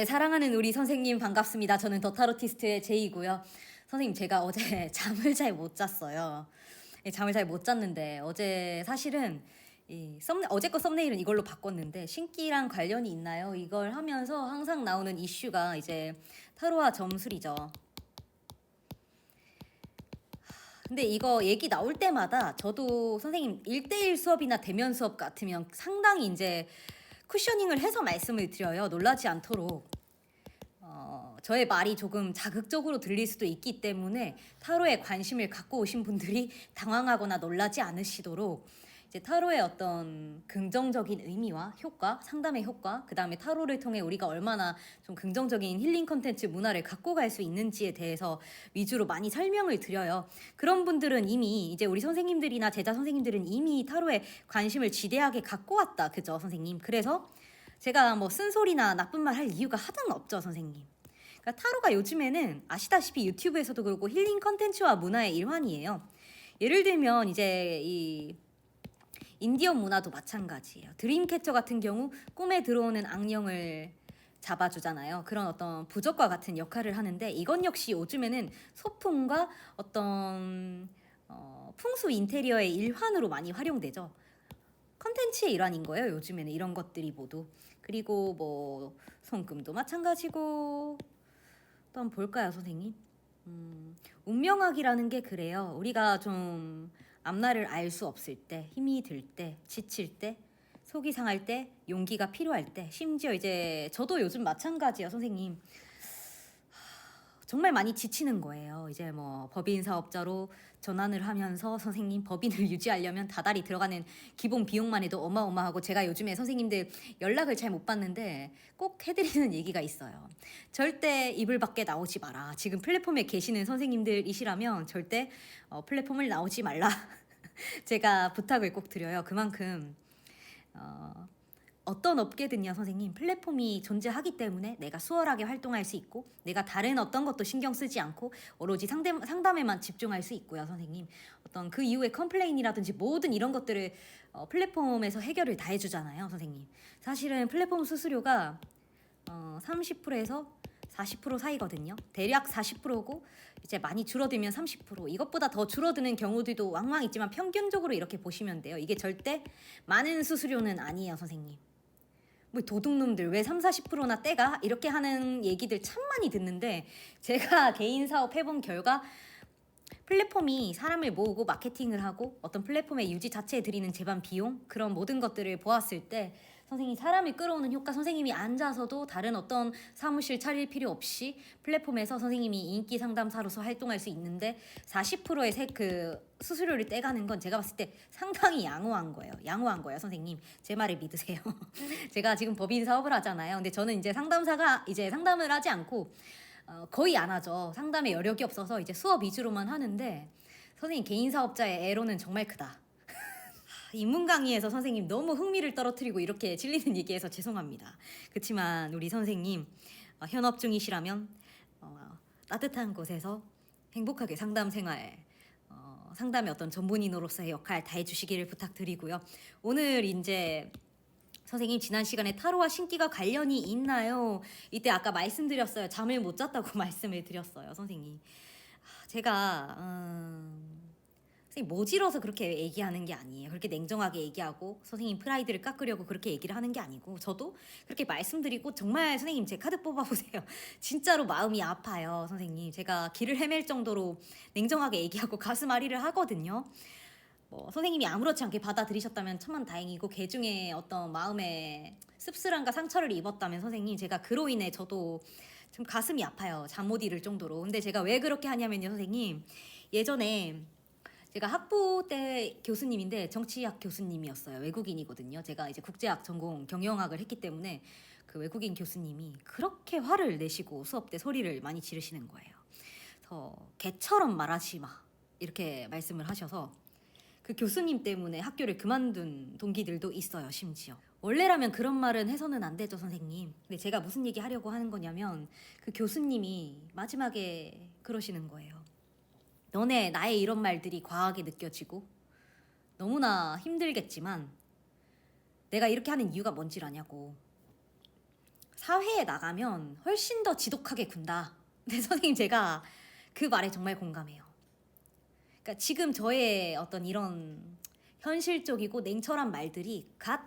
네, 사랑하는 우리 선생님 반갑습니다. 저는 더 타로티스트의 제이고요. 선생님, 제가 어제 잠을 잘 못 잤어요. 잠을 잘 못 잤는데 어제 사실은 어제 거 썸네일은 이걸로 바꿨는데 신기랑 관련이 있나요? 이걸 하면서 항상 나오는 이슈가 이제 타로와 점술이죠. 근데 이거 얘기 나올 때마다 저도 선생님 1대1 수업이나 대면 수업 같으면 상당히 이제 쿠셔닝을 해서 말씀을 드려요. 놀라지 않도록. 저의 말이 조금 자극적으로 들릴 수도 있기 때문에 타로에 관심을 갖고 오신 분들이 당황하거나 놀라지 않으시도록 이제 타로의 어떤 긍정적인 의미와 효과, 상담의 효과, 그 다음에 타로를 통해 우리가 얼마나 좀 긍정적인 힐링 컨텐츠 문화를 갖고 갈 수 있는지에 대해서 위주로 많이 설명을 드려요. 그런 분들은 이미 이제 우리 선생님들이나 제자 선생님들은 이미 타로에 관심을 지대하게 갖고 왔다. 그죠, 선생님? 그래서 제가 뭐 쓴소리나 나쁜 말 할 이유가 하나는 없죠, 선생님. 그러니까 타로가 요즘에는 아시다시피 유튜브에서도 그렇고 힐링 컨텐츠와 문화의 일환이에요. 예를 들면 이제 이 인디언 문화도 마찬가지예요. 드림캐쳐 같은 경우 꿈에 들어오는 악령을 잡아주잖아요. 그런 어떤 부적과 같은 역할을 하는데 이건 역시 요즘에는 소품과 어떤 풍수 인테리어의 일환으로 많이 활용되죠. 컨텐츠의 일환인 거예요. 요즘에는 이런 것들이 모두. 그리고 뭐 손금도 마찬가지고 또 한번 볼까요, 선생님? 운명학이라는 게 그래요. 우리가 좀 앞날을 알 수 없을 때, 힘이 들 때, 지칠 때, 속이 상할 때, 용기가 필요할 때, 심지어 이제 저도 요즘 마찬가지예요, 선생님. 정말 많이 지치는 거예요. 이제 뭐 법인 사업자로 전환을 하면서 선생님 법인을 유지하려면 다달이 들어가는 기본 비용만 해도 어마어마하고 제가 요즘에 선생님들 연락을 잘 못 받는데 꼭 해드리는 얘기가 있어요. 절대 이불 밖에 나오지 마라. 지금 플랫폼에 계시는 선생님들이시라면 절대 플랫폼을 나오지 말라. 제가 부탁을 꼭 드려요. 그만큼 어떤 업계든요, 선생님, 플랫폼이 존재하기 때문에 내가 수월하게 활동할 수 있고 내가 다른 어떤 것도 신경 쓰지 않고 오로지 상담에만 집중할 수 있고요, 선생님. 어떤 그 이후에 컴플레인이라든지 모든 이런 것들을 플랫폼에서 해결을 다 해주잖아요, 선생님. 사실은 플랫폼 수수료가 30%에서 40% 사이거든요. 대략 40%고 이제 많이 줄어들면 30%. 이것보다 더 줄어드는 경우들도 왕왕 있지만 평균적으로 이렇게 보시면 돼요. 이게 절대 많은 수수료는 아니에요, 선생님. 뭐 도둑놈들 왜 3, 40%나 떼가? 이렇게 하는 얘기들 참 많이 듣는데 제가 개인 사업 해본 결과 플랫폼이 사람을 모으고 마케팅을 하고 어떤 플랫폼의 유지 자체에 들이는 제반 비용 그런 모든 것들을 보았을 때 선생님이 사람을 끌어오는 효과 선생님이 앉아서도 다른 어떤 사무실 차릴 필요 없이 플랫폼에서 선생님이 인기 상담사로서 활동할 수 있는데 40%의 그 수수료를 떼가는 건 제가 봤을 때 상당히 양호한 거예요. 양호한 거예요, 선생님. 제 말을 믿으세요. 제가 지금 법인 사업을 하잖아요. 근데 저는 이제 상담사가 이제 상담을 하지 않고 거의 안 하죠. 상담에 여력이 없어서 이제 수업 위주로만 하는데 선생님 개인 사업자의 애로는 정말 크다. 인문 강의에서 선생님 너무 흥미를 떨어뜨리고 이렇게 질리는 얘기해서 죄송합니다. 그렇지만 우리 선생님 현업 중이시라면 따뜻한 곳에서 행복하게 상담 생활 상담의 어떤 전문인으로서의 역할 다 해주시기를 부탁드리고요. 오늘 이제 선생님 지난 시간에 타로와 신기가 관련이 있나요? 이때 아까 말씀드렸어요. 잠을 못 잤다고 말씀을 드렸어요, 선생님. 제가 선생님 모질어서 그렇게 얘기하는 게 아니에요. 그렇게 냉정하게 얘기하고 선생님 프라이드를 깎으려고 그렇게 얘기를 하는 게 아니고 저도 그렇게 말씀드리고 정말 선생님 제 카드 뽑아보세요. 진짜로 마음이 아파요, 선생님. 제가 길을 헤맬 정도로 냉정하게 얘기하고 가슴 앓이를 하거든요. 뭐 선생님이 아무렇지 않게 받아들이셨다면 천만 다행이고 개 중에 어떤 마음에 씁쓸함과 상처를 입었다면 선생님 제가 그로 인해 저도 좀 가슴이 아파요. 잠 못 이룰 정도로. 근데 제가 왜 그렇게 하냐면요, 선생님. 예전에 제가 학부 때 교수님인데 정치학 교수님이었어요. 외국인이거든요. 제가 이제 국제학 전공 경영학을 했기 때문에 그 외국인 교수님이 그렇게 화를 내시고 수업 때 소리를 많이 지르시는 거예요. 그래서 개처럼 말하지 마 이렇게 말씀을 하셔서 그 교수님 때문에 학교를 그만둔 동기들도 있어요, 심지어. 원래라면 그런 말은 해서는 안 되죠, 선생님. 근데 제가 무슨 얘기 하려고 하는 거냐면 그 교수님이 마지막에 그러시는 거예요. 너네 나의 이런 말들이 과하게 느껴지고 너무나 힘들겠지만 내가 이렇게 하는 이유가 뭔지 아냐고. 사회에 나가면 훨씬 더 지독하게 군다. 근데 선생님 제가 그 말에 정말 공감해요. 그러니까 지금 저의 어떤 이런 현실적이고 냉철한 말들이 갓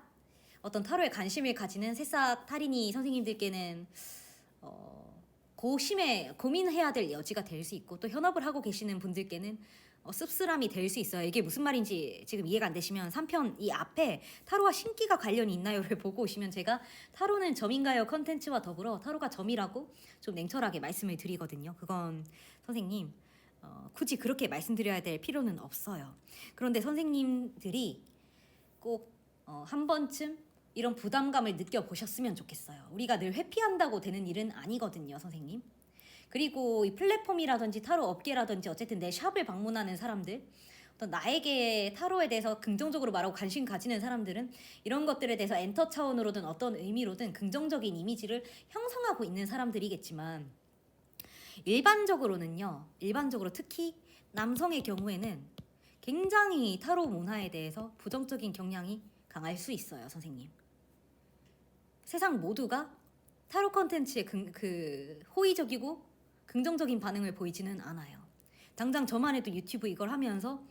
어떤 타로에 관심을 가지는 새싹 탈인이 선생님들께는 고심에 고민해야 될 여지가 될 수 있고 또 현업을 하고 계시는 분들께는 씁쓸함이 될 수 있어요. 이게 무슨 말인지 지금 이해가 안 되시면 3편 이 앞에 타로와 신기가 관련이 있나요를 보고 오시면 제가 타로는 점인가요 컨텐츠와 더불어 타로가 점이라고 좀 냉철하게 말씀을 드리거든요. 그건 선생님 굳이 그렇게 말씀드려야 될 필요는 없어요. 그런데 선생님들이 꼭 한 번쯤 이런 부담감을 느껴보셨으면 좋겠어요. 우리가 늘 회피한다고 되는 일은 아니거든요, 선생님. 그리고 이 플랫폼이라든지 타로 업계라든지 어쨌든 내 샵을 방문하는 사람들, 어떤 나에게 타로에 대해서 긍정적으로 말하고 관심 가지는 사람들은 이런 것들에 대해서 엔터 차원으로든 어떤 의미로든 긍정적인 이미지를 형성하고 있는 사람들이겠지만 일반적으로 특히 남성의 경우에는 굉장히 타로 문화에 대해서 부정적인 경향이 강할 수 있어요, 선생님. 세상 모두가 타로 컨텐츠에 호의적이고 긍정적인 반응을 보이지는 않아요. 당장 저만 해도 유튜브 이걸 하면서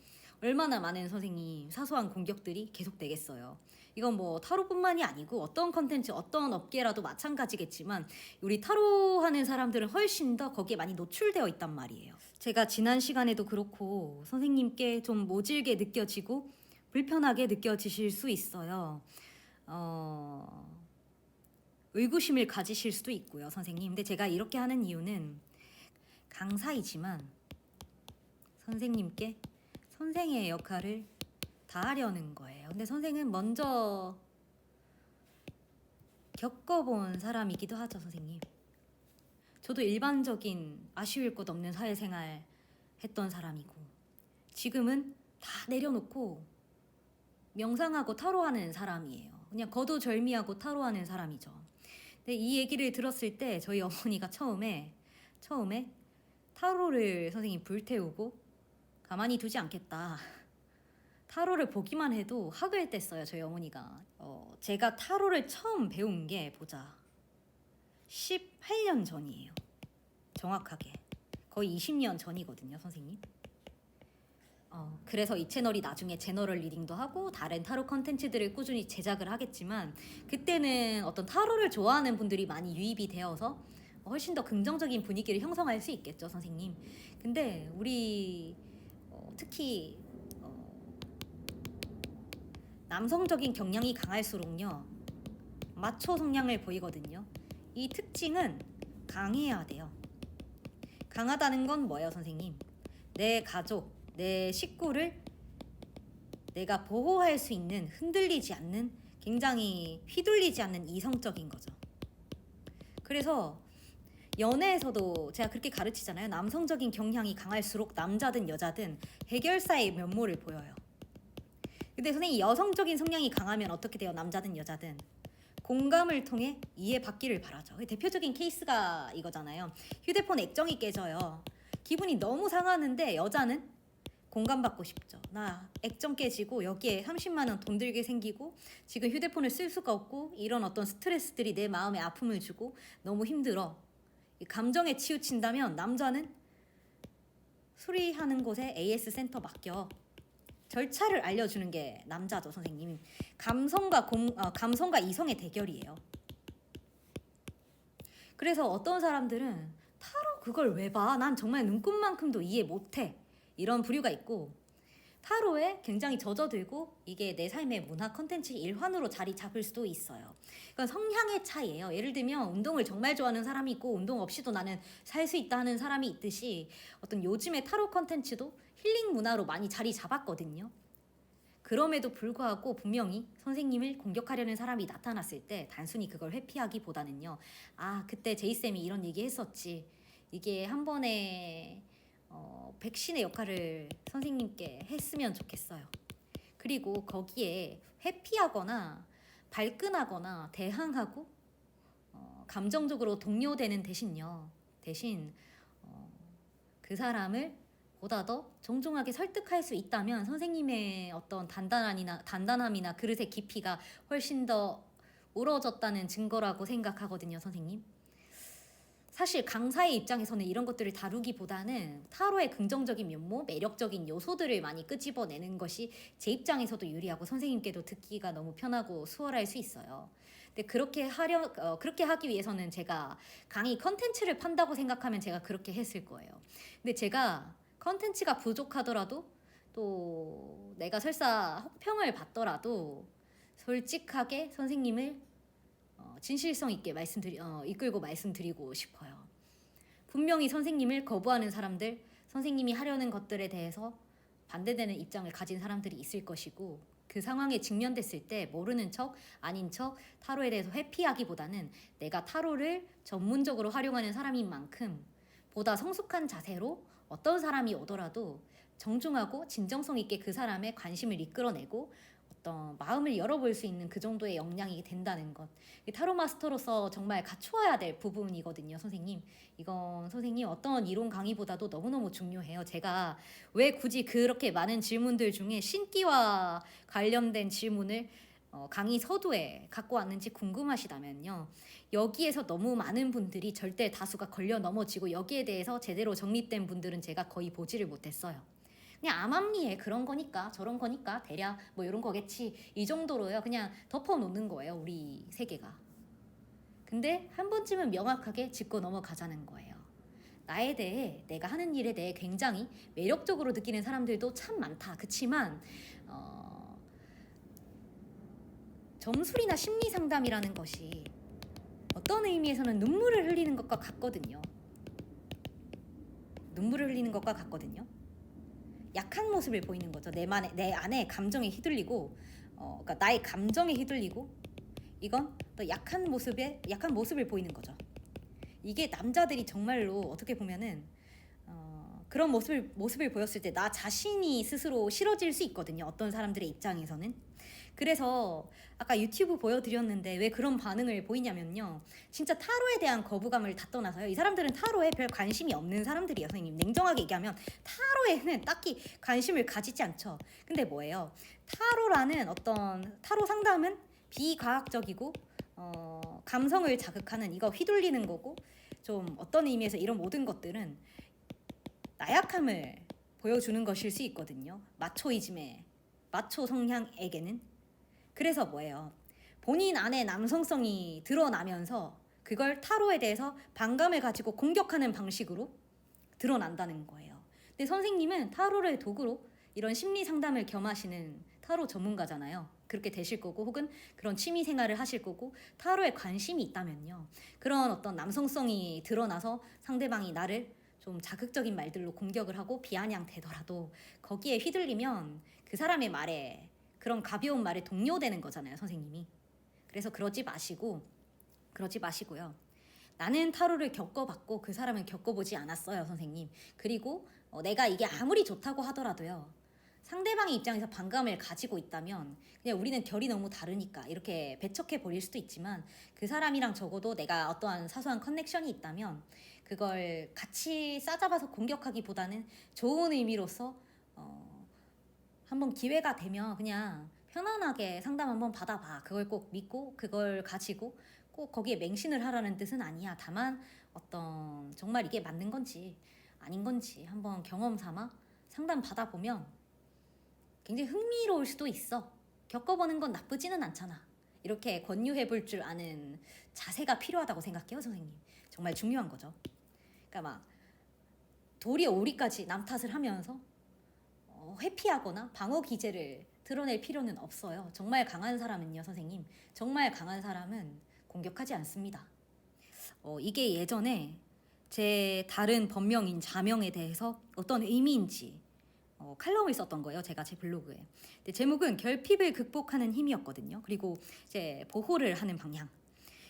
얼마나 많은 선생님 사소한 공격들이 계속되겠어요. 이건 뭐 타로뿐만이 아니고 어떤 컨텐츠 어떤 업계라도 마찬가지겠지만 우리 타로 하는 사람들은 훨씬 더 거기에 많이 노출되어 있단 말이에요. 제가 지난 시간에도 그렇고 선생님께 좀 모질게 느껴지고 불편하게 느껴지실 수 있어요. 의구심을 가지실 수도 있고요, 선생님. 근데 제가 이렇게 하는 이유는 강사이지만 선생님께 선생의 역할을 다하려는 거예요. 근데 선생은 먼저 겪어본 사람이기도 하죠, 선생님. 저도 일반적인 아쉬울 것 없는 사회생활 했던 사람이고 지금은 다 내려놓고 명상하고 타로하는 사람이에요. 그냥 거두절미하고 타로하는 사람이죠. 근데 이 얘기를 들었을 때 저희 어머니가 처음에 타로를 선생님 불태우고 가만히 두지 않겠다. 타로를 보기만 해도 학을 뗐어요, 저희 어머니가. 제가 타로를 처음 배운 게 보자. 18년 전이에요. 정확하게. 거의 20년 전이거든요, 선생님. 그래서 이 채널이 나중에 제너럴 리딩도 하고 다른 타로 컨텐츠들을 꾸준히 제작을 하겠지만 그때는 어떤 타로를 좋아하는 분들이 많이 유입이 되어서 훨씬 더 긍정적인 분위기를 형성할 수 있겠죠, 선생님. 근데 우리 특히 남성적인 경향이 강할수록요 마초 성향을 보이거든요. 이 특징은 강해야 돼요. 강하다는 건 뭐예요, 선생님? 내 가족, 내 식구를 내가 보호할 수 있는 흔들리지 않는 굉장히 휘둘리지 않는 이성적인 거죠. 그래서 연애에서도 제가 그렇게 가르치잖아요. 남성적인 경향이 강할수록 남자든 여자든 해결사의 면모를 보여요. 근데 선생님 여성적인 성향이 강하면 어떻게 돼요? 남자든 여자든 공감을 통해 이해받기를 바라죠. 대표적인 케이스가 이거잖아요. 휴대폰 액정이 깨져요. 기분이 너무 상하는데 여자는 공감받고 싶죠. 나 액정 깨지고 여기에 30만 원 돈 들게 생기고 지금 휴대폰을 쓸 수가 없고 이런 어떤 스트레스들이 내 마음에 아픔을 주고 너무 힘들어. 감정에 치우친다면 남자는 수리하는 곳에 AS 센터 맡겨. 절차를 알려주는 게 남자죠, 선생님. 감성과 이성의 대결이에요. 그래서 어떤 사람들은 타로 그걸 왜 봐? 난 정말 눈꽃만큼도 이해 못해. 이런 부류가 있고 타로에 굉장히 젖어들고 이게 내 삶의 문화 컨텐츠 일환으로 자리 잡을 수도 있어요. 그건 성향의 차이예요. 예를 들면 운동을 정말 좋아하는 사람이 있고 운동 없이도 나는 살 수 있다 하는 사람이 있듯이 어떤 요즘의 타로 컨텐츠도 힐링 문화로 많이 자리 잡았거든요. 그럼에도 불구하고 분명히 선생님을 공격하려는 사람이 나타났을 때 단순히 그걸 회피하기보다는요. 아, 그때 제이쌤이 이런 얘기 했었지. 이게 한 번에 백신의 역할을 선생님께 했으면 좋겠어요. 그리고 거기에 회피하거나 발끈하거나 대항하고 감정적으로 동요되는 대신 그 사람을 보다 더 정중하게 설득할 수 있다면 선생님의 어떤 단단함이나 그릇의 깊이가 훨씬 더 우러졌다는 증거라고 생각하거든요, 선생님. 사실 강사의 입장에서는 이런 것들을 다루기보다는 타로의 긍정적인 면모, 매력적인 요소들을 많이 끄집어내는 것이 제 입장에서도 유리하고 선생님께도 듣기가 너무 편하고 수월할 수 있어요. 근데 그렇게 하기 위해서는 제가 강의 컨텐츠를 판다고 생각하면 제가 그렇게 했을 거예요. 근데 제가 컨텐츠가 부족하더라도 또 내가 설사 혹평을 받더라도 솔직하게 선생님을 진실성 있게 이끌고 말씀드리고 싶어요. 분명히 선생님을 거부하는 사람들, 선생님이 하려는 것들에 대해서 반대되는 입장을 가진 사람들이 있을 것이고, 그 상황에 직면됐을 때 모르는 척, 아닌 척 타로에 대해서 회피하기보다는 내가 타로를 전문적으로 활용하는 사람인 만큼 보다 성숙한 자세로 어떤 사람이 오더라도 정중하고 진정성 있게 그 사람의 관심을 이끌어내고 어떤 마음을 열어볼 수 있는 그 정도의 역량이 된다는 것. 타로 마스터로서 정말 갖추어야 될 부분이거든요, 선생님. 이건 선생님 어떤 이론 강의보다도 너무너무 중요해요. 제가 왜 굳이 그렇게 많은 질문들 중에 신기와 관련된 질문을 강의 서두에 갖고 왔는지 궁금하시다면요. 여기에서 너무 많은 분들이 절대 다수가 걸려 넘어지고 여기에 대해서 제대로 정립된 분들은 제가 거의 보지를 못했어요. 그냥 암암리에 그런 거니까 저런 거니까 대략 뭐 이런 거겠지 이 정도로요. 그냥 덮어놓는 거예요, 우리 세계가. 근데 한 번쯤은 명확하게 짚고 넘어가자는 거예요. 나에 대해, 내가 하는 일에 대해 굉장히 매력적으로 느끼는 사람들도 참 많다. 그치만 점술이나 심리 상담이라는 것이 어떤 의미에서는 눈물을 흘리는 것과 같거든요. 눈물을 흘리는 것과 같거든요. 약한 모습을 보이는 거죠. 내 안에 감정에 휘둘리고, 그러니까 나의 감정에 휘둘리고, 이건 또 약한 모습을 보이는 거죠. 이게 남자들이 정말로 어떻게 보면은 그런 모습을 보였을 때 나 자신이 스스로 싫어질 수 있거든요. 어떤 사람들의 입장에서는. 그래서 아까 유튜브 보여드렸는데 왜 그런 반응을 보이냐면요. 진짜 타로에 대한 거부감을 다 떠나서요. 이 사람들은 타로에 별 관심이 없는 사람들이에요, 선생님. 냉정하게 얘기하면 타로에는 딱히 관심을 가지지 않죠. 근데 뭐예요? 타로라는 어떤 타로 상담은 비과학적이고 감성을 자극하는, 이거 휘둘리는 거고, 좀 어떤 의미에서 이런 모든 것들은 나약함을 보여주는 것일 수 있거든요. 마초 성향에게는. 그래서 뭐예요? 본인 안에 남성성이 드러나면서 그걸 타로에 대해서 반감을 가지고 공격하는 방식으로 드러난다는 거예요. 근데 선생님은 타로를 도구로 이런 심리 상담을 겸하시는 타로 전문가잖아요. 그렇게 되실 거고, 혹은 그런 취미 생활을 하실 거고, 타로에 관심이 있다면요. 그런 어떤 남성성이 드러나서 상대방이 나를 좀 자극적인 말들로 공격을 하고 비아냥대더라도 거기에 휘둘리면 그 사람의 말에, 그런 가벼운 말에 동요되는 거잖아요, 선생님이. 그래서 그러지 마시고요. 나는 타로를 겪어봤고 그 사람은 겪어보지 않았어요, 선생님. 그리고 내가 이게 아무리 좋다고 하더라도요. 상대방의 입장에서 반감을 가지고 있다면 그냥 우리는 결이 너무 다르니까 이렇게 배척해 버릴 수도 있지만, 그 사람이랑 적어도 내가 어떠한 사소한 커넥션이 있다면 그걸 같이 싸잡아서 공격하기보다는 좋은 의미로서 한번 기회가 되면 그냥 편안하게 상담 한번 받아봐. 그걸 꼭 믿고 그걸 가지고 꼭 거기에 맹신을 하라는 뜻은 아니야. 다만 어떤 정말 이게 맞는 건지 아닌 건지 한번 경험 삼아 상담 받아보면 굉장히 흥미로울 수도 있어. 겪어보는 건 나쁘지는 않잖아. 이렇게 권유해 볼 줄 아는 자세가 필요하다고 생각해요, 선생님. 정말 중요한 거죠. 그러니까 막 도리어 우리까지 남 탓을 하면서 회피하거나 방어 기제를 드러낼 필요는 없어요. 정말 강한 사람은요, 선생님. 정말 강한 사람은 공격하지 않습니다. 이게 예전에 제 다른 본명인 자명에 대해서 어떤 의미인지 칼럼을 썼던 거예요. 제가 제 블로그에. 근데 제목은 결핍을 극복하는 힘이었거든요. 그리고 이제 보호를 하는 방향.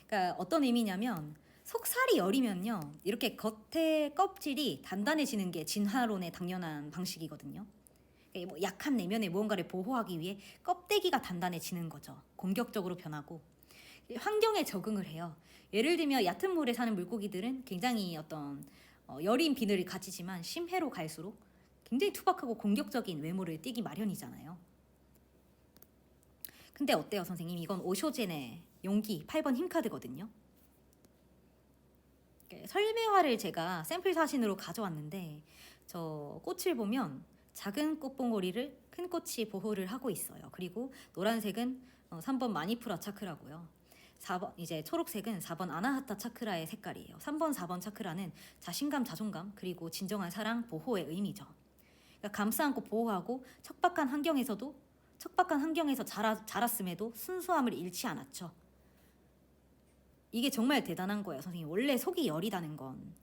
그러니까 어떤 의미냐면, 속살이 여리면요, 이렇게 겉에 껍질이 단단해지는 게 진화론의 당연한 방식이거든요. 뭐 약한 내면의 무언가를 보호하기 위해 껍데기가 단단해지는 거죠. 공격적으로 변하고 환경에 적응을 해요. 예를 들면 얕은 물에 사는 물고기들은 굉장히 어떤 여린 비늘을 가지지만 심해로 갈수록 굉장히 투박하고 공격적인 외모를 띠기 마련이잖아요. 근데 어때요, 선생님? 이건 오쇼젠의 용기 8번 힘 카드거든요. 설매화를 제가 샘플 사진으로 가져왔는데 저 꽃을 보면 작은 꽃봉오리를 큰 꽃이 보호를 하고 있어요. 그리고 노란색은 3번 마니푸라 차크라고요. 4번 이제 초록색은 4번 아나하타 차크라의 색깔이에요. 3번 4번 차크라는 자신감, 자존감, 그리고 진정한 사랑, 보호의 의미죠. 그러니까 감싸 안고 보호하고 척박한 환경에서 자랐음에도 순수함을 잃지 않았죠. 이게 정말 대단한 거예요, 선생님. 원래 속이 여리다는 건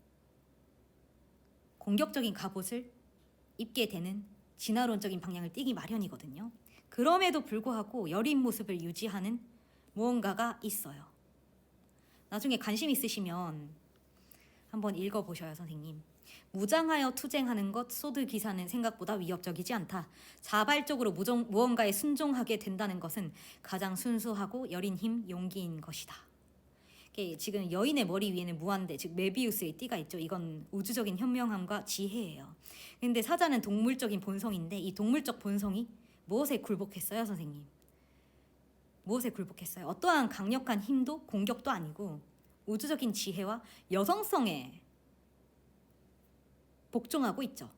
공격적인 갑옷을 입게 되는 진화론적인 방향을 띠기 마련이거든요. 그럼에도 불구하고 여린 모습을 유지하는 무언가가 있어요. 나중에 관심 있으시면 한번 읽어보셔요, 선생님. 무장하여 투쟁하는 것 소드 기사는 생각보다 위협적이지 않다. 자발적으로 무언가에 순종하게 된다는 것은 가장 순수하고 여린 힘, 용기인 것이다. 지금 여인의 머리 위에는 무한대, 즉 메비우스의 띠가 있죠. 이건 우주적인 현명함과 지혜예요. 근데 사자는 동물적인 본성인데 이 동물적 본성이 무엇에 굴복했어요, 선생님? 무엇에 굴복했어요? 어떠한 강력한 힘도 공격도 아니고 우주적인 지혜와 여성성에 복종하고 있죠.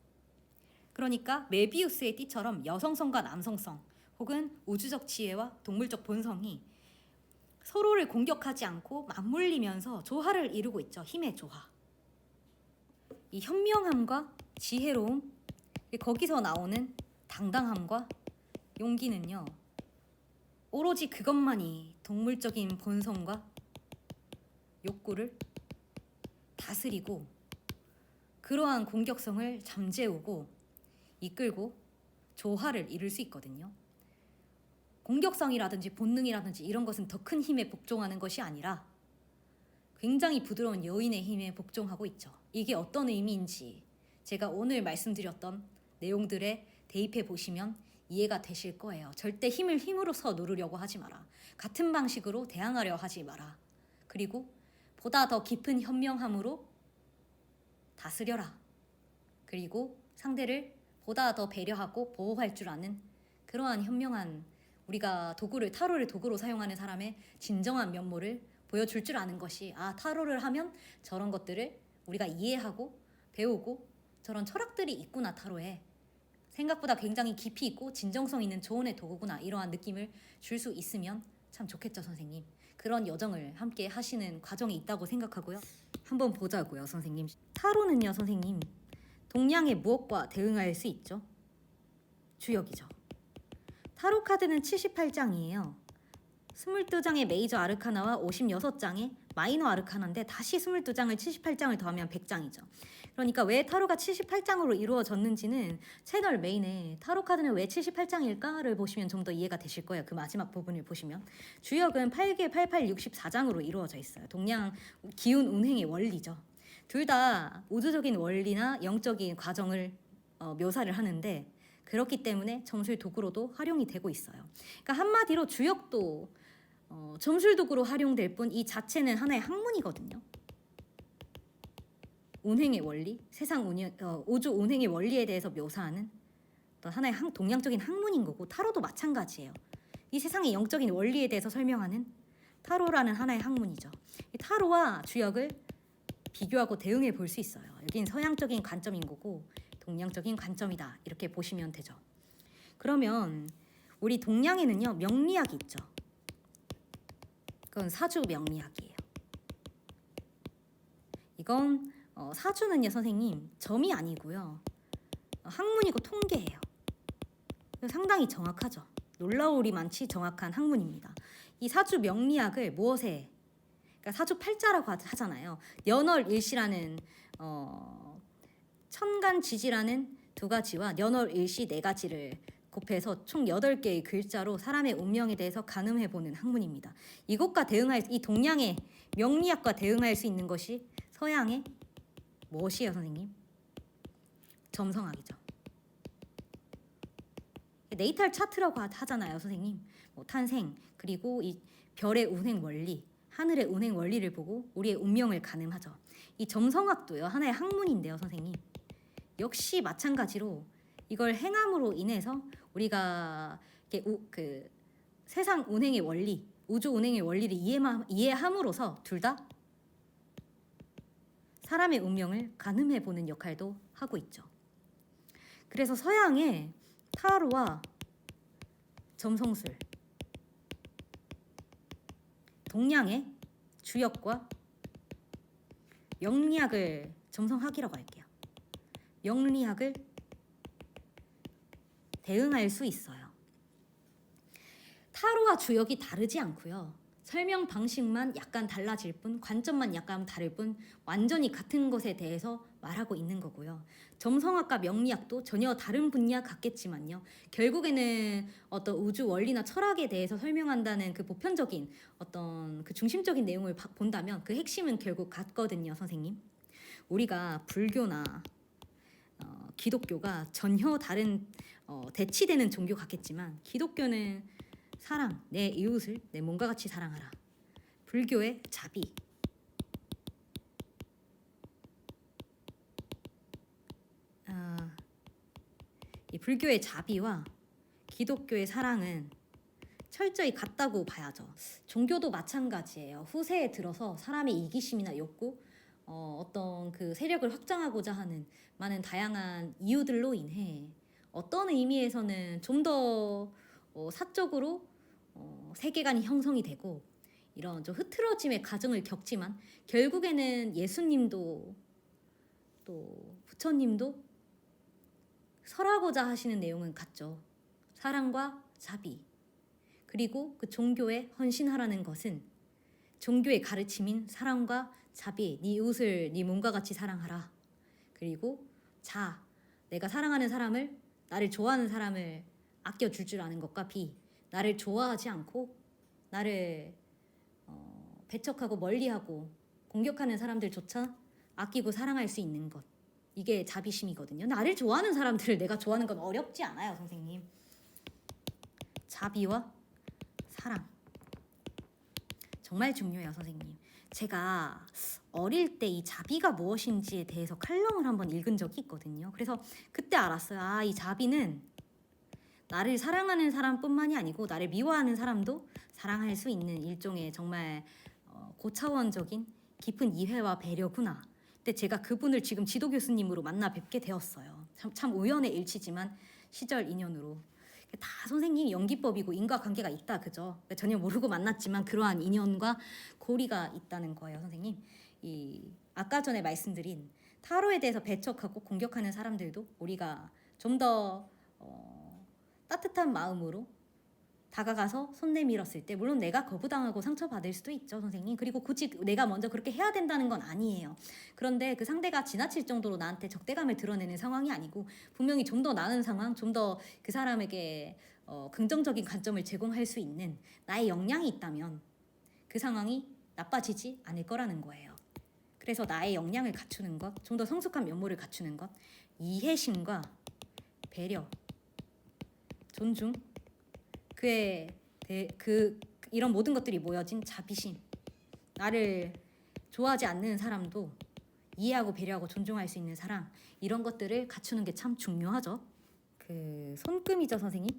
그러니까 메비우스의 띠처럼 여성성과 남성성 혹은 우주적 지혜와 동물적 본성이 서로를 공격하지 않고 맞물리면서 조화를 이루고 있죠. 힘의 조화. 이 현명함과 지혜로움, 거기서 나오는 당당함과 용기는요. 오로지 그것만이 동물적인 본성과 욕구를 다스리고 그러한 공격성을 잠재우고 이끌고 조화를 이룰 수 있거든요. 공격성이라든지 본능이라든지 이런 것은 더 큰 힘에 복종하는 것이 아니라 굉장히 부드러운 여인의 힘에 복종하고 있죠. 이게 어떤 의미인지 제가 오늘 말씀드렸던 내용들에 대입해 보시면 이해가 되실 거예요. 절대 힘으로써 누르려고 하지 마라. 같은 방식으로 대항하려 하지 마라. 그리고 보다 더 깊은 현명함으로 다스려라. 그리고 상대를 보다 더 배려하고 보호할 줄 아는 그러한 현명한 우리가 타로를 도구로 사용하는 사람의 진정한 면모를 보여줄 줄 아는 것이 타로를 하면 저런 것들을 우리가 이해하고 배우고 저런 철학들이 있구나 타로에 생각보다 굉장히 깊이 있고 진정성 있는 조언의 도구구나 이러한 느낌을 줄 수 있으면 참 좋겠죠 선생님. 그런 여정을 함께 하시는 과정이 있다고 생각하고요. 한번 보자고요 선생님. 타로는요 선생님 동양의 무엇과 대응할 수 있죠? 주역이죠. 타로 카드는 78장이에요. 22장의 메이저 아르카나와 56장의 마이너 아르카나인데 다시 22장을 78장을 더하면 100장이죠. 그러니까 왜 타로가 78장으로 이루어졌는지는 채널 메인에 타로 카드는 왜 78장일까를 보시면 좀 더 이해가 되실 거예요. 그 마지막 부분을 보시면 주역은 8개, 88, 64장으로 이루어져 있어요. 동양 기운 운행의 원리죠. 둘 다 우주적인 원리나 영적인 과정을 묘사를 하는데 그렇기 때문에 점술 도구로도 활용이 되고 있어요. 그러니까 한마디로 주역도 점술 도구로 활용될 뿐 이 자체는 하나의 학문이거든요. 운행의 원리, 우주 운행의 원리에 대해서 묘사하는 어떤 하나의 동양적인 학문인 거고 타로도 마찬가지예요. 이 세상의 영적인 원리에 대해서 설명하는 타로라는 하나의 학문이죠. 이 타로와 주역을 비교하고 대응해 볼 수 있어요. 여긴 서양적인 관점인 거고 동양적인 관점이다 이렇게 보시면 되죠. 그러면 우리 동양에는요 명리학이 있죠. 그건 사주 명리학이에요. 이건 사주는요 선생님 점이 아니고요 학문이고 통계예요. 상당히 정확하죠. 놀라우리만치 정확한 학문입니다. 이 사주 명리학을 무엇에 그러니까 사주 팔자라고 하잖아요. 연월일시라는 천간지지라는 두 가지와 연월일시 네 가지를 곱해서 총 8개의 글자로 사람의 운명에 대해서 가늠해보는 학문입니다. 이것과 이 동양의 명리학과 대응할 수 있는 것이 서양의 무엇이에요 선생님? 점성학이죠. 네이탈 차트라고 하잖아요 선생님. 탄생 그리고 이 별의 운행 원리 하늘의 운행 원리를 보고 우리의 운명을 가늠하죠. 이 점성학도요 하나의 학문인데요 선생님. 역시 마찬가지로 이걸 행함으로 인해서 우리가 세상 운행의 원리 우주 운행의 원리를 이해함으로써 둘 다 사람의 운명을 가늠해 보는 역할도 하고 있죠. 그래서 서양의 타로와 점성술, 동양의 주역과 명리학을 점성학이라고 할게요. 명리학을 대응할 수 있어요. 타로와 주역이 다르지 않고요. 설명 방식만 약간 달라질 뿐, 관점만 약간 다를 뿐, 완전히 같은 것에 대해서 말하고 있는 거고요. 점성학과 명리학도 전혀 다른 분야 같겠지만요. 결국에는 어떤 우주 원리나 철학에 대해서 설명한다는 그 보편적인 어떤 그 중심적인 내용을 본다면 그 핵심은 결국 같거든요, 선생님. 우리가 불교나 기독교가 전혀 다른 대치되는 종교 같겠지만, 기독교는 사랑, 내 이웃을 내 몸과 같이 사랑하라. 불교의 자비, 이 불교의 자비와 기독교의 사랑은 철저히 같다고 봐야죠. 종교도 마찬가지예요. 후세에 들어서 사람의 이기심이나 욕구, 어떤 그 세력을 확장하고자 하는 많은 다양한 이유들로 인해 어떤 의미에서는 좀 더 사적으로 세계관이 형성이 되고 이런 좀 흐트러짐의 과정을 겪지만, 결국에는 예수님도 또 부처님도 설하고자 하시는 내용은 같죠. 사랑과 자비, 그리고 그 종교에 헌신하라는 것은 종교의 가르침인 사랑과 자비, 네 이웃을 네 몸과 같이 사랑하라. 그리고 내가 사랑하는 사람을, 나를 좋아하는 사람을 아껴줄 줄 아는 것과 비, 나를 좋아하지 않고 나를 배척하고 멀리하고 공격하는 사람들조차 아끼고 사랑할 수 있는 것, 이게 자비심이거든요. 나를 좋아하는 사람들을 내가 좋아하는 건 어렵지 않아요, 선생님. 자비와 사랑 정말 중요해요, 선생님. 제가 어릴 때 이 자비가 무엇인지에 대해서 칼럼을 한번 읽은 적이 있거든요. 그래서 그때 알았어요. 이 자비는 나를 사랑하는 사람뿐만이 아니고 나를 미워하는 사람도 사랑할 수 있는 일종의 정말 고차원적인 깊은 이해와 배려구나. 근데 제가 그분을 지금 지도 교수님으로 만나 뵙게 되었어요. 참 우연의 일치지만 시절 인연으로. 다 선생님 연기법이고 인과관계가 있다, 그죠? 전혀 모르고 만났지만 그러한 인연과 고리가 있다는 거예요, 선생님. 아까 전에 말씀드린 타로에 대해서 배척하고 공격하는 사람들도 우리가 좀 더 따뜻한 마음으로 다가가서 손 내밀었을 때, 물론 내가 거부당하고 상처받을 수도 있죠, 선생님. 그리고 굳이 내가 먼저 그렇게 해야 된다는 건 아니에요. 그런데 그 상대가 지나칠 정도로 나한테 적대감을 드러내는 상황이 아니고, 분명히 좀 더 나은 상황, 좀 더 그 사람에게 긍정적인 관점을 제공할 수 있는 나의 역량이 있다면 그 상황이 나빠지지 않을 거라는 거예요. 그래서 나의 역량을 갖추는 것, 좀 더 성숙한 면모를 갖추는 것, 이해심과 배려, 존중, 이런 모든 것들이 모여진 자비심, 나를 좋아하지 않는 사람도 이해하고 배려하고 존중할 수 있는 사랑, 이런 것들을 갖추는 게 참 중요하죠. 그 손금이죠, 선생님.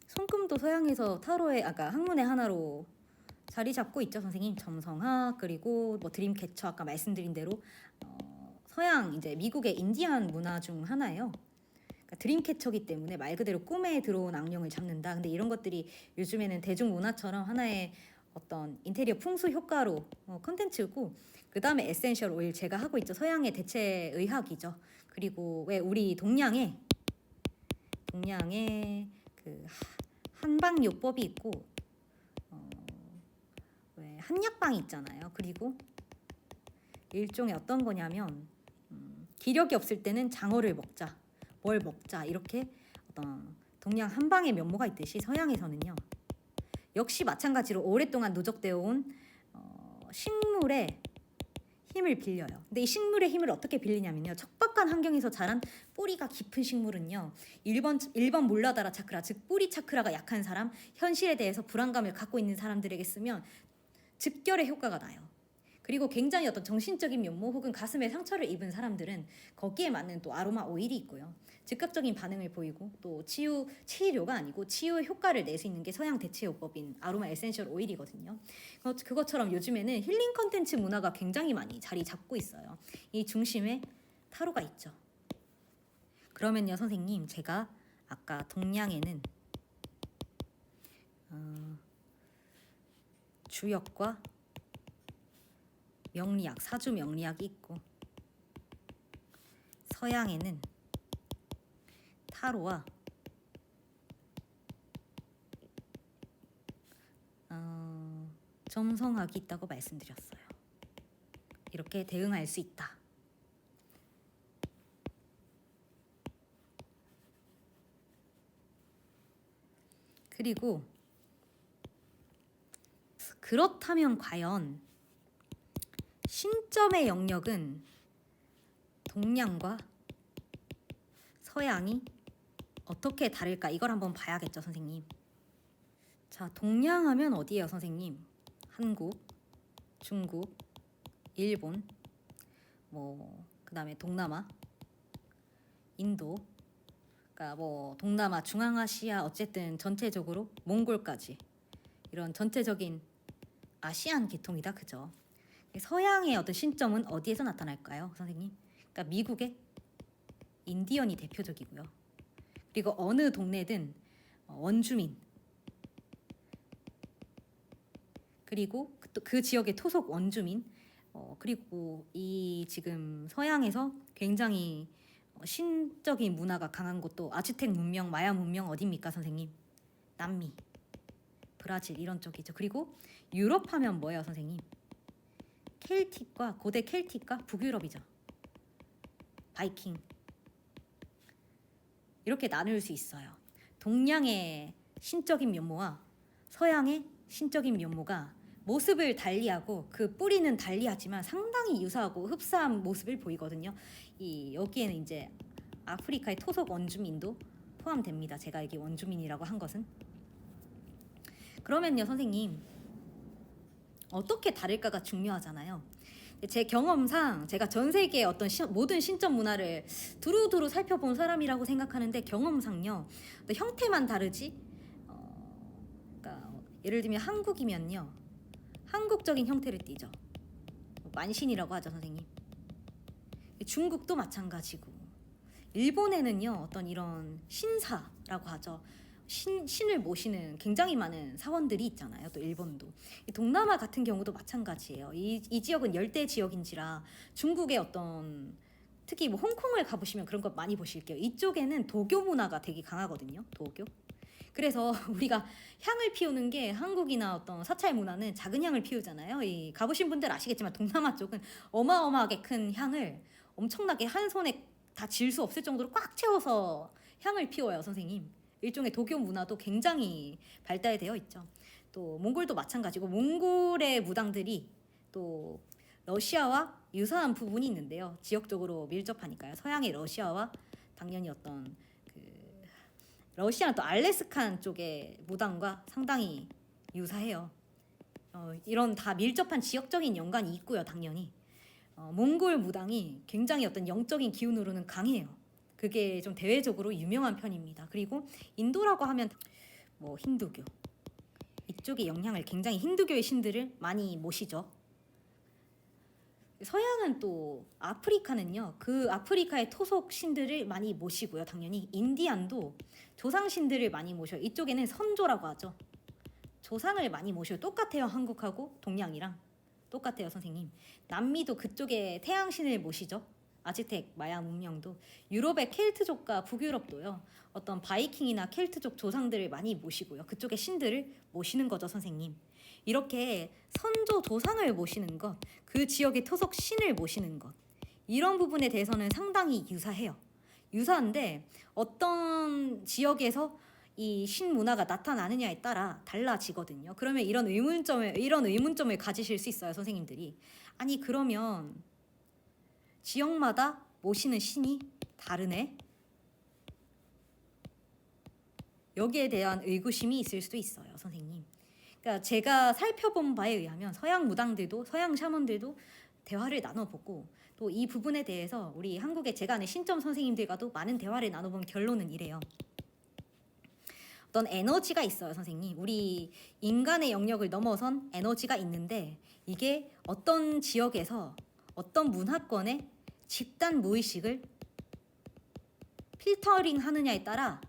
손금도 서양에서 타로의 아까 학문의 하나로 자리 잡고 있죠, 선생님. 점성학, 그리고 뭐 드림캐쳐, 아까 말씀드린 대로 서양, 이제 미국의 인디안 문화 중 하나예요. 드림캐쳐기 때문에 말 그대로 꿈에 들어온 악령을 잡는다. 근데 이런 것들이 요즘에는 대중문화처럼 하나의 어떤 인테리어 풍수 효과로 컨텐츠고, 그 다음에 에센셜 오일 제가 하고 있죠. 서양의 대체 의학이죠. 그리고 왜 우리 동양에 그 한방요법이 있고 왜 한약방이 있잖아요. 그리고 일종의 어떤 거냐면 기력이 없을 때는 장어를 먹자, 뭘 먹자, 이렇게 어떤 동양 한방의 면모가 있듯이 서양에서는요, 역시 마찬가지로 오랫동안 누적되어 온 식물의 힘을 빌려요. 근데 이 식물의 힘을 어떻게 빌리냐면요, 척박한 환경에서 자란 뿌리가 깊은 식물은요, 1번 몰라다라 차크라, 즉 뿌리 차크라가 약한 사람, 현실에 대해서 불안감을 갖고 있는 사람들에게 쓰면 즉결의 효과가 나요. 그리고 굉장히 어떤 정신적인 면모 혹은 가슴에 상처를 입은 사람들은 거기에 맞는 또 아로마 오일이 있고요. 즉각적인 반응을 보이고 또 치료가 아니고 치유의 효과를 낼 수 있는 게 서양 대체요법인 아로마 에센셜 오일이거든요. 그것처럼 요즘에는 힐링 컨텐츠 문화가 굉장히 많이 자리 잡고 있어요. 이 중심에 타로가 있죠. 그러면요 선생님, 제가 아까 동양에는 주역과 명리학, 사주 명리학이 있고 서양에는 타로와 점성학이 있다고 말씀드렸어요. 이렇게 대응할 수 있다. 그리고 그렇다면 과연 신점의 영역은 동양과 서양이 어떻게 다를까? 이걸 한번 봐야겠죠, 선생님. 자, 동양하면 어디예요, 선생님? 한국, 중국, 일본, 그다음에 동남아, 인도, 그러니까 동남아, 중앙아시아 어쨌든 전체적으로 몽골까지 이런 전체적인 아시안 계통이다, 그죠? 서양의 어떤 신점은 어디에서 나타날까요, 선생님? 그러니까 미국의 인디언이 대표적이고요. 그리고 어느 동네든 원주민, 그리고 그 지역의 토속 원주민, 그리고 이 지금 서양에서 굉장히 신적인 문화가 강한 곳도 아즈텍 문명, 마야 문명 어디입니까, 선생님? 남미, 브라질 이런 쪽이죠. 그리고 유럽 하면 뭐예요, 선생님? 켈틱과 고대 켈틱과 북유럽이죠. 바이킹. 이렇게 나눌 수 있어요. 동양의 신적인 면모와 서양의 신적인 면모가 모습을 달리하고 그 뿌리는 달리하지만 상당히 유사하고 흡사한 모습을 보이거든요. 여기에는 이제 아프리카의 토속 원주민도 포함됩니다. 제가 여기 원주민이라고 한 것은. 그러면요, 선생님, 어떻게 다를까가 중요하잖아요. 제 경험상 제가 전 세계의 어떤 모든 신점 문화를 두루두루 살펴본 사람이라고 생각하는데, 경험상요, 형태만 다르지, 그러니까 예를 들면 한국이면요, 한국적인 형태를 띠죠. 만신이라고 하죠, 선생님. 중국도 마찬가지고, 일본에는요, 어떤 이런 신사라고 하죠. 신을 모시는 굉장히 많은 사원들이 있잖아요. 또 일본도. 동남아 같은 경우도 마찬가지예요. 이 지역은 열대 지역인지라 중국의 어떤 특히 홍콩을 가보시면 그런 거 많이 보실게요. 이쪽에는 도교 문화가 되게 강하거든요. 도교. 그래서 우리가 향을 피우는 게 한국이나 어떤 사찰 문화는 작은 향을 피우잖아요. 가보신 분들 아시겠지만 동남아 쪽은 어마어마하게 큰 향을 엄청나게 한 손에 다 질 수 없을 정도로 꽉 채워서 향을 피워요, 선생님. 일종의 도교 문화도 굉장히 발달되어 있죠. 또 몽골도 마찬가지고, 몽골의 무당들이 또 러시아와 유사한 부분이 있는데요. 지역적으로 밀접하니까요. 서양의 러시아와 당연히 어떤 러시아는 또 알래스칸 쪽의 무당과 상당히 유사해요. 이런 다 밀접한 지역적인 연관이 있고요, 당연히. 몽골 무당이 굉장히 어떤 영적인 기운으로는 강해요. 그게 좀 대외적으로 유명한 편입니다. 그리고 인도라고 하면 힌두교, 이쪽의 영향을 굉장히, 힌두교의 신들을 많이 모시죠. 서양은 또 아프리카는요, 그 아프리카의 토속 신들을 많이 모시고요. 당연히 인디안도 조상 신들을 많이 모셔요. 이쪽에는 선조라고 하죠. 조상을 많이 모셔요. 똑같아요. 한국하고 동양이랑 똑같아요, 선생님. 남미도 그쪽에 태양신을 모시죠. 아즈텍 마야 문명도. 유럽의 켈트족과 북유럽도요, 어떤 바이킹이나 켈트족 조상들을 많이 모시고요. 그쪽의 신들을 모시는 거죠, 선생님. 이렇게 선조 조상을 모시는 것, 그 지역의 토속 신을 모시는 것, 이런 부분에 대해서는 상당히 유사해요. 유사한데 어떤 지역에서 이 신문화가 나타나느냐에 따라 달라지거든요. 그러면 이런 의문점을 가지실 수 있어요, 선생님들이. 아니, 그러면 지역마다 모시는 신이 다르네? 여기에 대한 의구심이 있을 수도 있어요, 선생님. 그러니까 제가 살펴본 바에 의하면 서양 무당들도 서양 샤먼들도 대화를 나눠보고 또 이 부분에 대해서 우리 한국의 제가 아는 신점 선생님들과도 많은 대화를 나눠본 결론은 이래요. 어떤 에너지가 있어요, 선생님. 우리 인간의 영역을 넘어선 에너지가 있는데 이게 어떤 지역에서 어떤 문화권의 집단 무의식을 필터링 하느냐에 따라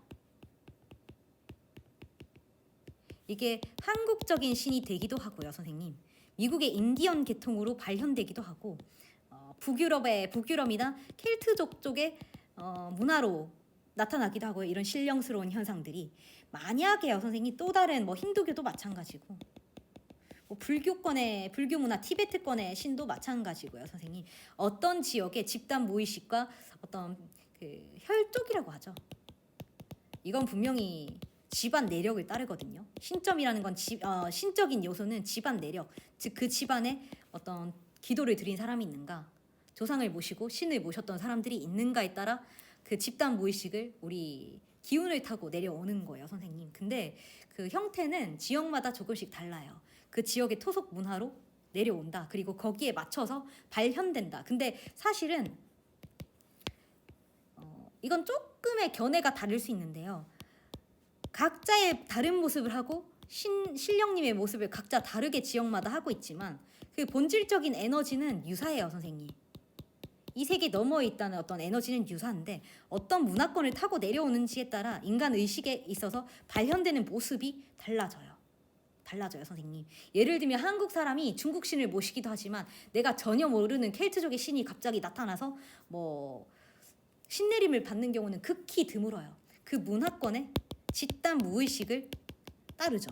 이게 한국적인 신이 되기도 하고요, 선생님. 미국의 인디언 계통으로 발현되기도 하고 북유럽이나 켈트족 쪽의 문화로 나타나기도 하고요. 이런 신령스러운 현상들이 만약에요, 선생님, 또 다른 뭐 힌두교도 마찬가지고 뭐 불교 문화 티베트권의 신도 마찬가지고요, 선생님. 어떤 지역의 집단 무의식과 어떤 그 혈족이라고 하죠. 이건 분명히 집안 내력을 따르거든요. 신점이라는 건 신적인 요소는 집안 내력, 즉 그 집안에 어떤 기도를 드린 사람이 있는가, 조상을 모시고 신을 모셨던 사람들이 있는가에 따라 그 집단 무의식을 우리 기운을 타고 내려오는 거예요, 선생님. 근데 그 형태는 지역마다 조금씩 달라요. 그 지역의 토속 문화로 내려온다. 그리고 거기에 맞춰서 발현된다. 근데 사실은 이건 조금의 견해가 다를 수 있는데요. 각자의 다른 모습을 하고 신령님의 모습을 각자 다르게 지역마다 하고 있지만 그 본질적인 에너지는 유사해요, 선생님. 이 세계 너머에 있다는 어떤 에너지는 유사한데 어떤 문화권을 타고 내려오는지에 따라 인간 의식에 있어서 발현되는 모습이 달라져요, 선생님. 예를 들면 한국 사람이 중국 신을 모시기도 하지만 내가 전혀 모르는 켈트족의 신이 갑자기 나타나서 뭐 신내림을 받는 경우는 극히 드물어요. 그 문화권의 집단 무의식을 따르죠.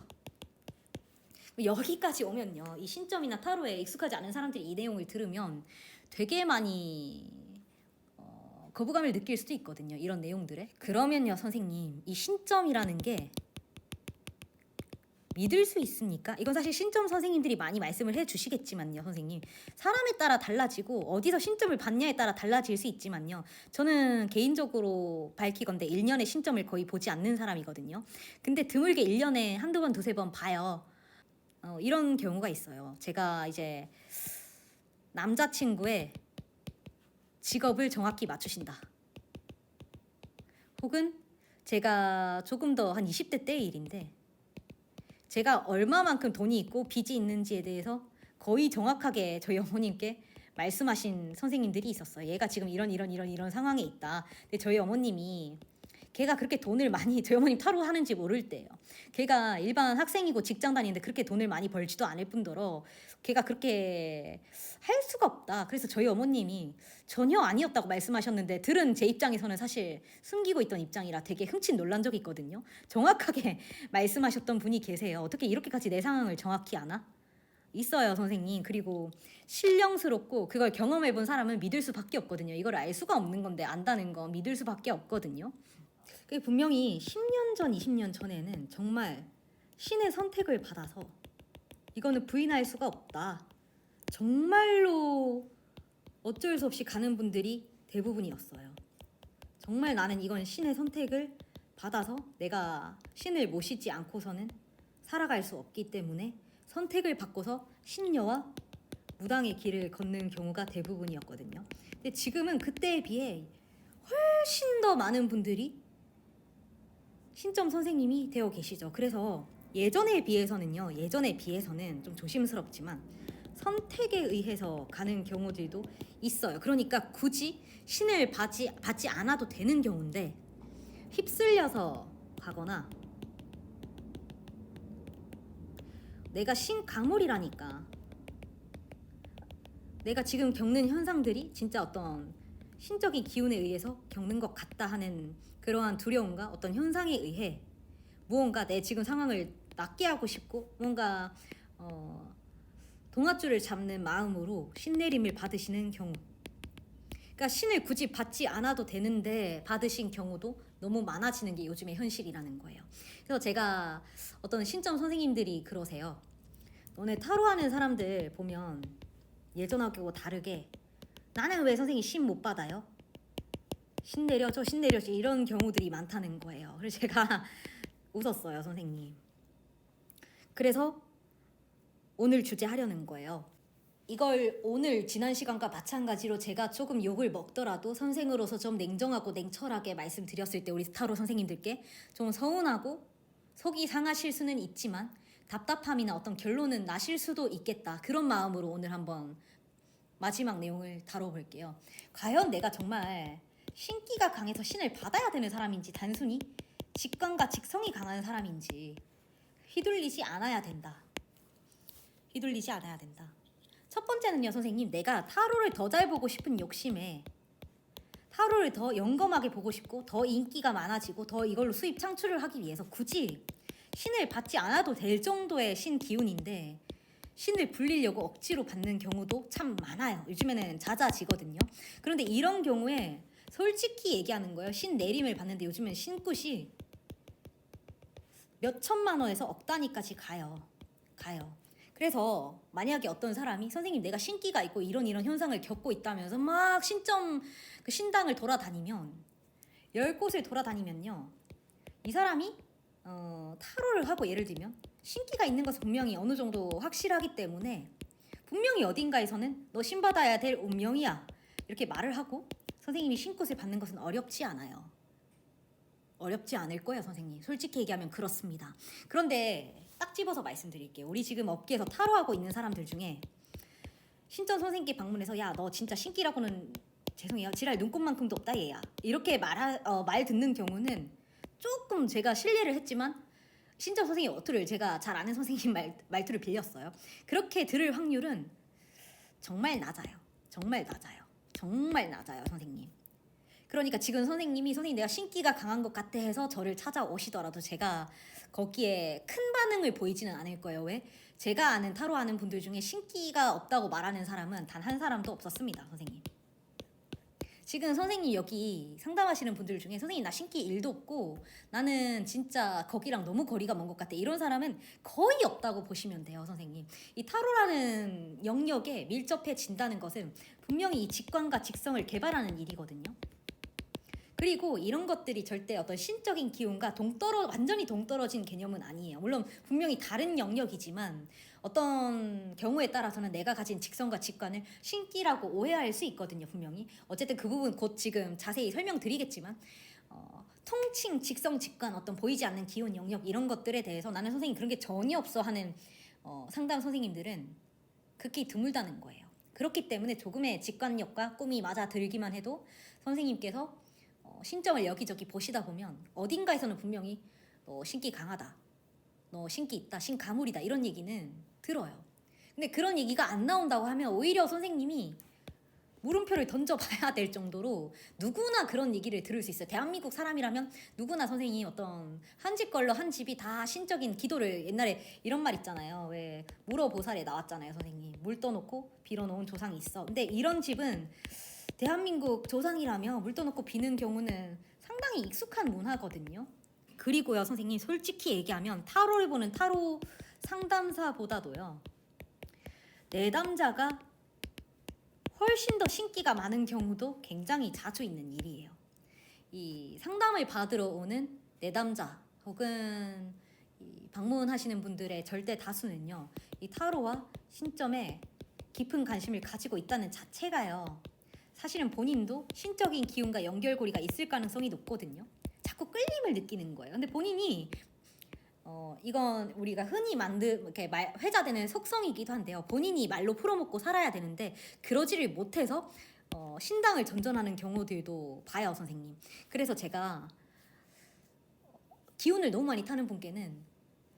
여기까지 오면요, 이 신점이나 타로에 익숙하지 않은 사람들이 이 내용을 들으면 되게 많이 거부감을 느낄 수도 있거든요, 이런 내용들에. 그러면요, 선생님, 이 신점이라는 게 믿을 수 있습니까? 이건 사실 신점 선생님들이 많이 말씀을 해주시겠지만요, 선생님. 사람에 따라 달라지고 어디서 신점을 받냐에 따라 달라질 수 있지만요. 저는 개인적으로 밝히건대 1년에 신점을 거의 보지 않는 사람이거든요. 근데 드물게 1년에 한두 번, 두세 번 봐요. 이런 경우가 있어요. 제가 이제 남자친구의 직업을 정확히 맞추신다. 혹은 제가 조금 더 한 20대 때의 일인데 제가 얼마만큼 돈이 있고 빚이 있는지에 대해서 거의 정확하게 저희 어머님께 말씀하신 선생님들이 있었어요. 얘가 지금 이런 상황에 있다. 근데 저희 어머님이 걔가 그렇게 돈을 많이, 저희 어머님 타로 하는지 모를 때예요. 걔가 일반 학생이고 직장 다니는데 그렇게 돈을 많이 벌지도 않을 뿐더러 걔가 그렇게 할 수가 없다. 그래서 저희 어머님이 전혀 아니었다고 말씀하셨는데 들은 제 입장에서는 사실 숨기고 있던 입장이라 되게 흥칫 놀란 적이 있거든요. 정확하게 말씀하셨던 분이 계세요. 어떻게 이렇게까지 내 상황을 정확히 아나? 있어요, 선생님. 그리고 신령스럽고 그걸 경험해본 사람은 믿을 수밖에 없거든요. 이걸 알 수가 없는 건데 안다는 건 믿을 수밖에 없거든요. 그게 분명히 10년 전, 20년 전에는 정말 신의 선택을 받아서 이거는 부인할 수가 없다, 정말로 어쩔 수 없이 가는 분들이 대부분이었어요. 정말 나는 이건 신의 선택을 받아서 내가 신을 모시지 않고서는 살아갈 수 없기 때문에 선택을 바꿔서 신녀와 무당의 길을 걷는 경우가 대부분이었거든요. 근데 지금은 그때에 비해 훨씬 더 많은 분들이 신점 선생님이 되어 계시죠. 그래서 예전에 비해서는 좀 조심스럽지만 선택에 의해서 가는 경우들도 있어요. 그러니까 굳이 신을 받지 않아도 되는 경우인데 휩쓸려서 가거나 내가 신강물이라니까 내가 지금 겪는 현상들이 진짜 어떤 신적인 기운에 의해서 겪는 것 같다 하는 그러한 두려움과 어떤 현상에 의해 무언가 내 지금 상황을 낫게 하고 싶고 뭔가 동아줄을 잡는 마음으로 신내림을 받으시는 경우, 그러니까 신을 굳이 받지 않아도 되는데 받으신 경우도 너무 많아지는 게 요즘의 현실이라는 거예요. 그래서 제가 어떤 신점 선생님들이 그러세요. 너네 타로하는 사람들 보면 예전하고 다르게 나는 왜 선생님 신 못 받아요? 신 내려줘 이런 경우들이 많다는 거예요. 그래서 제가 웃었어요, 선생님. 그래서 오늘 주제 하려는 거예요. 이걸 오늘 지난 시간과 마찬가지로 제가 조금 욕을 먹더라도 선생으로서 좀 냉정하고 냉철하게 말씀드렸을 때 우리 타로 선생님들께 좀 서운하고 속이 상하실 수는 있지만 답답함이나 어떤 결론은 나실 수도 있겠다. 그런 마음으로 오늘 한번 마지막 내용을 다뤄볼게요. 과연 내가 정말 신기가 강해서 신을 받아야 되는 사람인지 단순히 직관과 직성이 강한 사람인지 휘둘리지 않아야 된다. 휘둘리지 않아야 된다. 첫 번째는요, 선생님, 내가 타로를 더 잘 보고 싶은 욕심에 타로를 더 영검하게 보고 싶고 더 인기가 많아지고 더 이걸로 수입 창출을 하기 위해서 굳이 신을 받지 않아도 될 정도의 신 기운인데 신을 불리려고 억지로 받는 경우도 참 많아요. 요즘에는 잦아지거든요. 그런데 이런 경우에 솔직히 얘기하는 거예요. 신 내림을 받는데 요즘엔 신굿이 몇 천만 원에서 억 단위까지 가요. 그래서 만약에 어떤 사람이 선생님 내가 신기가 있고 이런 현상을 겪고 있다면서 막 신점 그 신당을 돌아다니면 10곳을 돌아다니면요. 이 사람이 타로를 하고 예를 들면 신기가 있는 것은 분명히 어느 정도 확실하기 때문에 분명히 어딘가에서는 너 신받아야 될 운명이야 이렇게 말을 하고 선생님이 신굿을 받는 것은 어렵지 않아요. 어렵지 않을 거예요, 선생님. 솔직히 얘기하면 그렇습니다. 그런데 딱 집어서 말씀드릴게요. 우리 지금 업계에서 타로하고 있는 사람들 중에 신전 선생님께 방문해서 야, 너 진짜 신기라고는 죄송해요. 지랄 눈곱만큼도 없다 얘야. 이렇게 말 듣는 경우는 조금 제가 실례를 했지만 신전 선생님 어투를 제가 잘 아는 선생님 말투를 빌렸어요. 그렇게 들을 확률은 정말 낮아요. 정말 낮아요, 선생님. 그러니까 지금 선생님 내가 신기가 강한 것 같아 해서 저를 찾아오시더라도 제가 거기에 큰 반응을 보이지는 않을 거예요. 왜? 제가 아는 타로 아는 분들 중에 신기가 없다고 말하는 사람은 단 한 사람도 없었습니다, 선생님. 지금 선생님 여기 상담하시는 분들 중에 선생님 나 신기 1도 없고 나는 진짜 거기랑 너무 거리가 먼 것 같아 이런 사람은 거의 없다고 보시면 돼요, 선생님. 이 타로라는 영역에 밀접해진다는 것은 분명히 이 직관과 직성을 개발하는 일이거든요. 그리고 이런 것들이 절대 어떤 신적인 기운과 완전히 동떨어진 개념은 아니에요. 물론 분명히 다른 영역이지만 어떤 경우에 따라서는 내가 가진 직성과 직관을 신기라고 오해할 수 있거든요, 분명히. 어쨌든 그 부분 곧 지금 자세히 설명드리겠지만 통칭 직성 직관 어떤 보이지 않는 기운 영역 이런 것들에 대해서 나는 선생님 그런 게 전혀 없어 하는 상담 선생님들은 극히 드물다는 거예요. 그렇기 때문에 조금의 직관력과 꿈이 맞아 들기만 해도 선생님께서 신점을 여기저기 보시다 보면 어딘가에서는 분명히 너 신기 강하다, 너 신기 있다, 신가물이다 이런 얘기는 들어요. 근데 그런 얘기가 안 나온다고 하면 오히려 선생님이 물음표를 던져봐야 될 정도로 누구나 그런 얘기를 들을 수 있어요. 대한민국 사람이라면 누구나 선생님이 어떤 한 집 걸러 한 집이 다 신적인 기도를 옛날에 이런 말 있잖아요. 왜 물어보살에 나왔잖아요, 선생님. 물 떠놓고 빌어놓은 조상이 있어. 근데 이런 집은 대한민국 조상이라며 물 떠놓고 비는 경우는 상당히 익숙한 문화거든요. 그리고요, 선생님 솔직히 얘기하면 타로를 보는 타로 상담사보다도요 내담자가 훨씬 더 신기가 많은 경우도 굉장히 자주 있는 일이에요. 이 상담을 받으러 오는 내담자 혹은 방문하시는 분들의 절대 다수는요 이 타로와 신점에 깊은 관심을 가지고 있다는 자체가요 사실은 본인도 신적인 기운과 연결고리가 있을 가능성이 높거든요. 자꾸 끌림을 느끼는 거예요. 근데 본인이 이건 우리가 흔히 이렇게 회자되는 속성이기도 한데요. 본인이 말로 풀어먹고 살아야 되는데 그러지를 못해서 신당을 전전하는 경우들도 봐요, 선생님. 그래서 제가 기운을 너무 많이 타는 분께는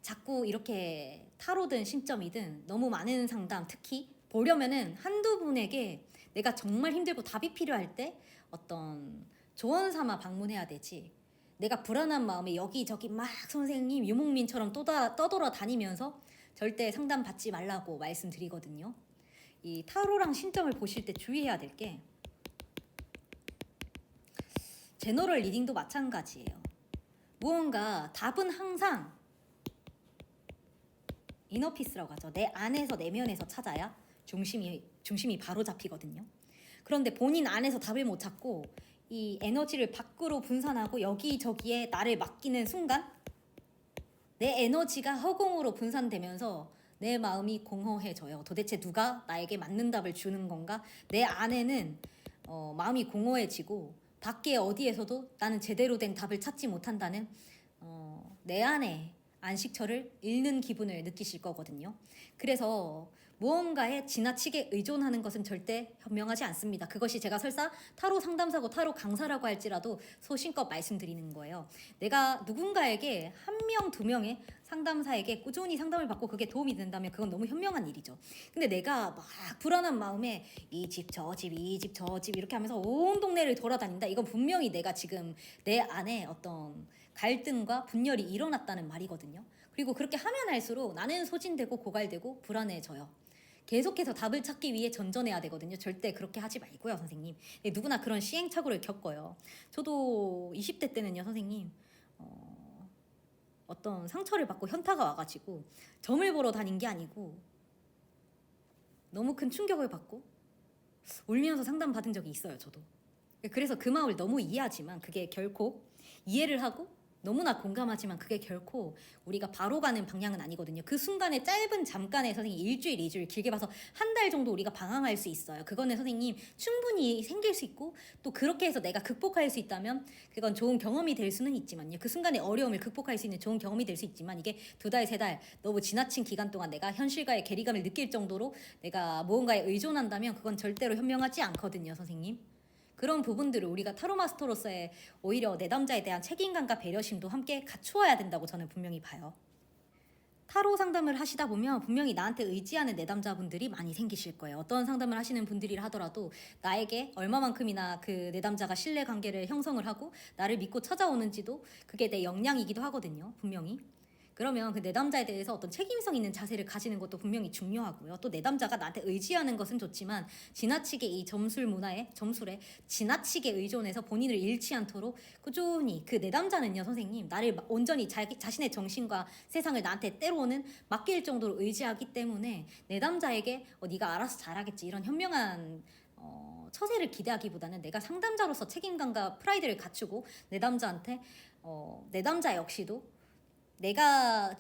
자꾸 이렇게 타로든 신점이든 너무 많은 상담 특히 보려면은 한두 분에게 내가 정말 힘들고 답이 필요할 때 어떤 조언 삼아 방문해야 되지. 내가 불안한 마음에 여기저기 막 선생님 유목민처럼 떠돌아다니면서 절대 상담 받지 말라고 말씀드리거든요. 이 타로랑 신점을 보실 때 주의해야 될 게 제너럴 리딩도 마찬가지예요. 무언가 답은 항상 이너피스라고 하죠. 내 안에서 내면에서 찾아야 중심이 바로 잡히거든요. 그런데 본인 안에서 답을 못 찾고 이 에너지를 밖으로 분산하고 여기저기에 나를 맡기는 순간 내 에너지가 허공으로 분산되면서 내 마음이 공허해져요. 도대체 누가 나에게 맞는 답을 주는 건가? 내 안에는 마음이 공허해지고 밖에 어디에서도 나는 제대로 된 답을 찾지 못한다는 내 안에 안식처를 잃는 기분을 느끼실 거거든요. 그래서 무언가에 지나치게 의존하는 것은 절대 현명하지 않습니다. 그것이 제가 설사 타로 상담사고 타로 강사라고 할지라도 소신껏 말씀드리는 거예요. 내가 누군가에게 한 명, 두 명의 상담사에게 꾸준히 상담을 받고 그게 도움이 된다면 그건 너무 현명한 일이죠. 근데 내가 막 불안한 마음에 이 집, 저 집, 이 집, 저 집 이렇게 하면서 온 동네를 돌아다닌다. 이건 분명히 내가 지금 내 안에 어떤 갈등과 분열이 일어났다는 말이거든요. 그리고 그렇게 하면 할수록 나는 소진되고 고갈되고 불안해져요. 계속해서 답을 찾기 위해 전전해야 되거든요. 절대 그렇게 하지 말고요, 선생님. 누구나 그런 시행착오를 겪어요. 저도 20대 때는요, 선생님. 어떤 상처를 받고 현타가 와가지고 점을 보러 다닌 게 아니고 너무 큰 충격을 받고 울면서 상담받은 적이 있어요, 저도. 그래서 그 마음을 너무 이해하지만 그게 결코 이해를 하고 너무나 공감하지만 그게 결코 우리가 바로 가는 방향은 아니거든요. 그 순간에 짧은 잠깐에 선생님 일주일, 이주일 길게 봐서 한 달 정도 우리가 방황할 수 있어요. 그거는 선생님 충분히 생길 수 있고 또 그렇게 해서 내가 극복할 수 있다면 그건 좋은 경험이 될 수는 있지만요. 그 순간의 어려움을 극복할 수 있는 좋은 경험이 될 수 있지만 이게 2달, 3달 너무 지나친 기간 동안 내가 현실과의 괴리감을 느낄 정도로 내가 무언가에 의존한다면 그건 절대로 현명하지 않거든요, 선생님. 그런 부분들을 우리가 타로 마스터로서의 오히려 내담자에 대한 책임감과 배려심도 함께 갖추어야 된다고 저는 분명히 봐요. 타로 상담을 하시다 보면 분명히 나한테 의지하는 내담자분들이 많이 생기실 거예요. 어떤 상담을 하시는 분들이라 하더라도 나에게 얼마만큼이나 그 내담자가 신뢰관계를 형성을 하고 나를 믿고 찾아오는지도 그게 내 역량이기도 하거든요. 분명히. 그러면 그 내담자에 대해서 어떤 책임성 있는 자세를 가지는 것도 분명히 중요하고요. 또 내담자가 나한테 의지하는 것은 좋지만 지나치게 이 점술에 지나치게 의존해서 본인을 잃지 않도록 꾸준히 그 내담자는요, 선생님 나를 온전히 자신의 정신과 세상을 나한테 때로는 맡길 정도로 의지하기 때문에 내담자에게 네가 알아서 잘하겠지 이런 현명한 처세를 기대하기보다는 내가 상담자로서 책임감과 프라이드를 갖추고 내담자한테 내담자 역시도 내가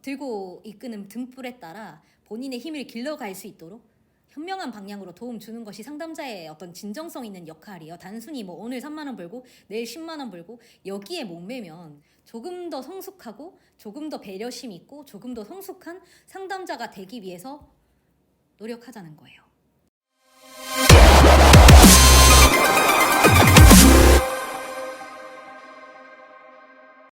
들고 이끄는 등불에 따라 본인의 힘을 길러갈 수 있도록 현명한 방향으로 도움 주는 것이 상담자의 어떤 진정성 있는 역할이에요. 단순히 뭐 오늘 3만 원 벌고 내일 10만 원 벌고 여기에 목매면 조금 더 성숙하고 조금 더 배려심 있고 조금 더 성숙한 상담자가 되기 위해서 노력하자는 거예요.